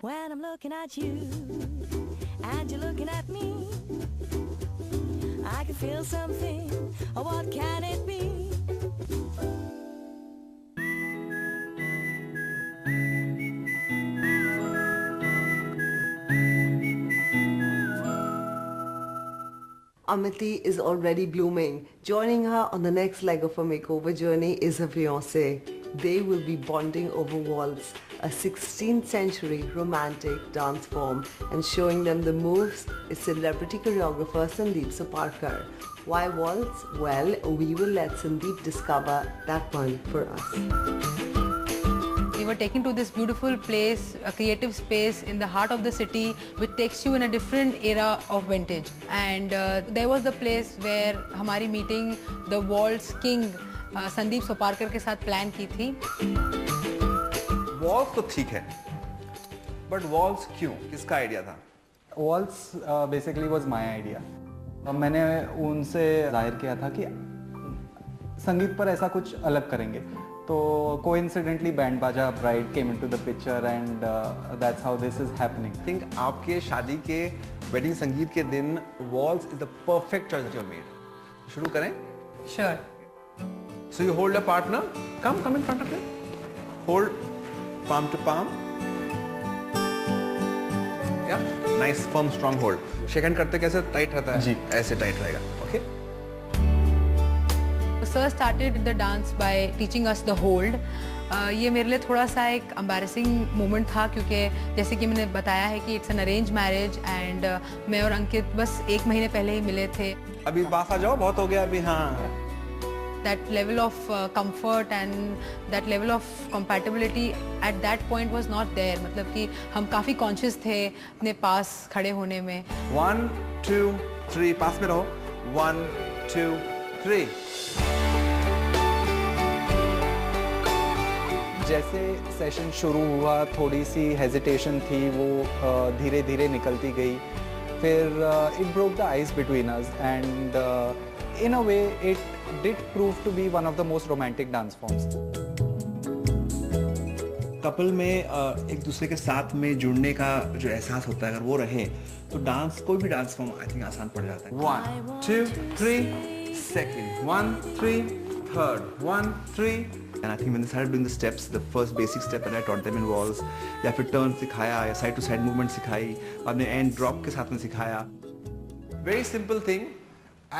When I'm looking at you and you're looking at me, I can feel something. Oh, what can it be? Amity is already blooming. Joining her on the next leg of her makeover journey is her fiancé. They will be bonding over waltz, a 16th century romantic dance form, and showing them the moves is celebrity choreographer Sandeep Soparkar. Why waltz? Well, we will let Sandeep discover that one for us. We were taken to this beautiful place, a creative space in the heart of the city, which takes you in a different era of vintage. And there was the place where हमारी meeting the waltz king Sandeep Soparkar के साथ plan की थी. Walls तो ठीक है, but walls क्यों? किसका आइडिया था? Walls basically was my idea. मैंने उनसे जाहिर किया था कि संगीत पर ऐसा कुछ अलग करेंगे. तो कोइंसिडेंटली बैंड बाजा bride came into the picture and that's how this is happening. I think आपके शादी के वेडिंग संगीत के दिन walls is the perfect choice that you made. शुरू करें? Sure. So you hold a partner. Come in front of him. Hold palm to palm. Yeah, nice firm strong hold. Shake hand करते कैसे tight रहता है? जी. ऐसे tight रहेगा. Okay. Sir started the dance by teaching us the hold. ये मेरे लिए थोड़ा सा एक embarrassing moment था क्योंकि जैसे कि मैंने बताया है कि it's an arranged marriage and मैं और अंकित बस 1 महीने पहले ही मिले थे. अभी पास आ जाओ, बहुत हो गया अभी. हाँ. That level of comfort and that level of compatibility at that point was not there. मतलब कि हम काफ़ी conscious थे अपने पास खड़े होने में. 1 2 3 पास में रहो. 1 2 3. जैसे सेशन शुरू हुआ थोड़ी सी हेजिटेशन थी, वो धीरे धीरे निकलती गई. फिर it broke the ice between us and in a way it did prove to be one of the most romantic dance forms. Couple में एक दूसरे के साथ में जुड़ने का जो एहसास होता है, अगर वो रहे तो डांस, कोई भी डांस फॉर्म आई थिंक आसान पड़ जाता है. 1 2 3 second 1 3 third 1 3. And I think when they started doing the steps, the first basic step that I taught them in walls, या फिर turn सिखाया, या side to side movement सिखाई, आपने end drop के साथ में सिखाया. Very simple thing,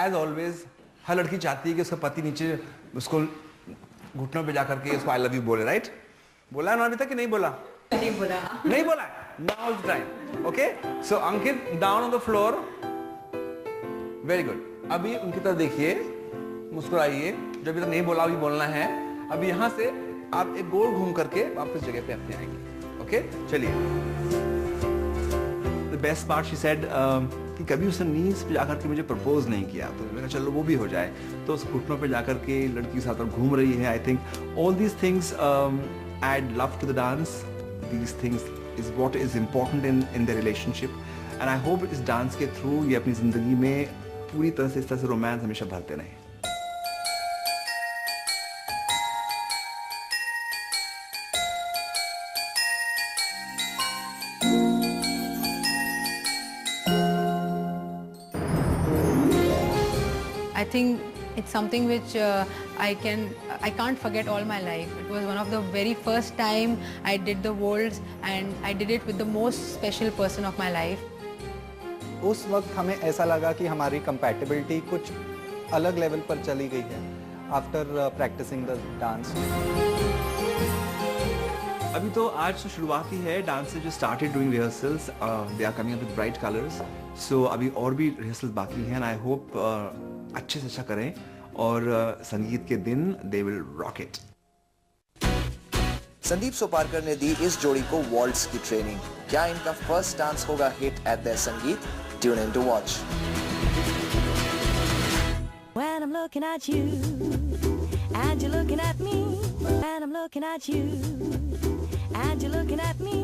as always. हर लड़की चाहती है कि उसका पति नीचे उसको घुटनों पे जाकर के उसको I love you बोले, right? बोला है ना अभी तक कि नहीं बोला? नहीं बोला. नहीं बोला. Now is time. Okay? So Ankit down on the floor. Very good. अभी उनकी तरफ देखिए, मुस्कुराइए. जो अभी तक नहीं बोला अभी बोलना है. अब यहाँ से आप एक गोल घूम करके वापस जगह पे अपने आएंगे. ओके, चलिए. The best part she said कि कभी उसने नीज पे जाकर के मुझे प्रपोज नहीं किया, तो मैंने कहा चलो वो भी हो जाए. तो उस घुटनों पे जाकर के लड़की के साथ घूम रही है. I think all these things add love to the dance. These things is what is important in the relationship. And I hope इस डांस के थ्रू ये अपनी जिंदगी में पूरी तरह से इस तरह से रोमांस हमेशा भरते रहें. I think it's something which I can't forget all my life. It was one of the very first time I did the waltz and I did it with the most special person of my life. उस वक्त हमें ऐसा लगा कि हमारी compatibility कुछ अलग level पर चली गई है आफ्टर प्रैक्टिसिंग द डांस. अभी तो आज तो शुरुआत ही है. डांस से जो started doing rehearsals, they are coming up with bright colours. So अभी और भी रिहर्सल्स बाकी हैं. आई होप अच्छे से अच्छा करें और संगीत के दिन they will rock it. Sandeep Soparkar ने दी इस जोड़ी को वॉल्ट्स की ट्रेनिंग. क्या इनका फर्स्ट डांस होगा hit at their sangeet? Tune in to watch. When I'm looking at you and you're looking at me, and I'm looking at you and you're looking at me.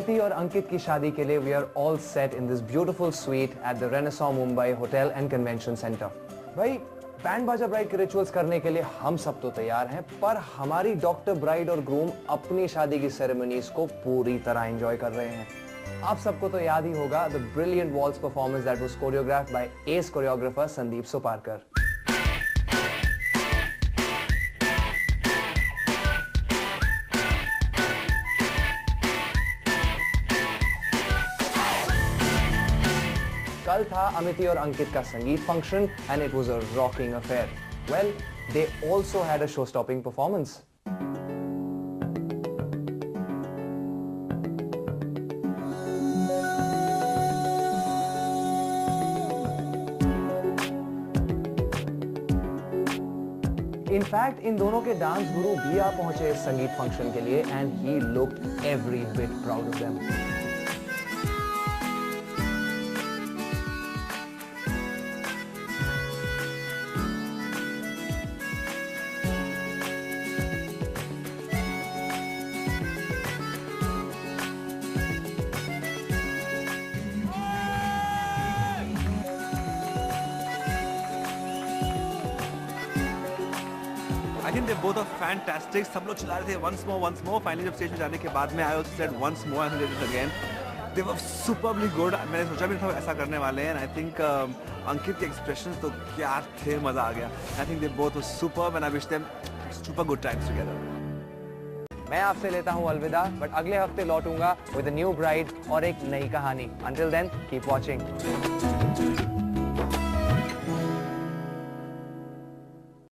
Amiti और अंकित की शादी के लिए we are all set in this beautiful suite at the Renaissance Mumbai hotel and convention centre. भाई band बाजा bride के rituals करने के लिए हम सब तो तैयार हैं, पर हमारी डॉक्टर ब्राइड और ग्रूम अपनी शादी की सेरेमनीज को पूरी तरह एंजॉय कर रहे हैं। आप सबको तो याद ही होगा the brilliant waltz performance that was choreographed by ace choreographer Sandeep Suparkar. कल था अमिति और अंकित का sangeet function and it was a rocking affair. Well, they also had a show stopping performance. In fact इन दोनों के डांस गुरु भी आ पहुंचे इस संगीत फंक्शन के लिए and he looked every bit proud of them. I think they both are fantastic. सब लोग चिल्ला रहे थे once more. Finally जब स्टेज में जाने के बाद में I also said once more and they did it again. They were superbly good. मैंने सोचा भी था ऐसा करने वाले हैं. And I think अंकित के expressions तो क्या थे, मजा आ गया. I think they both were superb and I wish them super good times together. मैं आपसे लेता हूं अलविदा, बट अगले हफ्ते लौटूंगा with a new bride और एक नई कहानी. Until then, keep watching.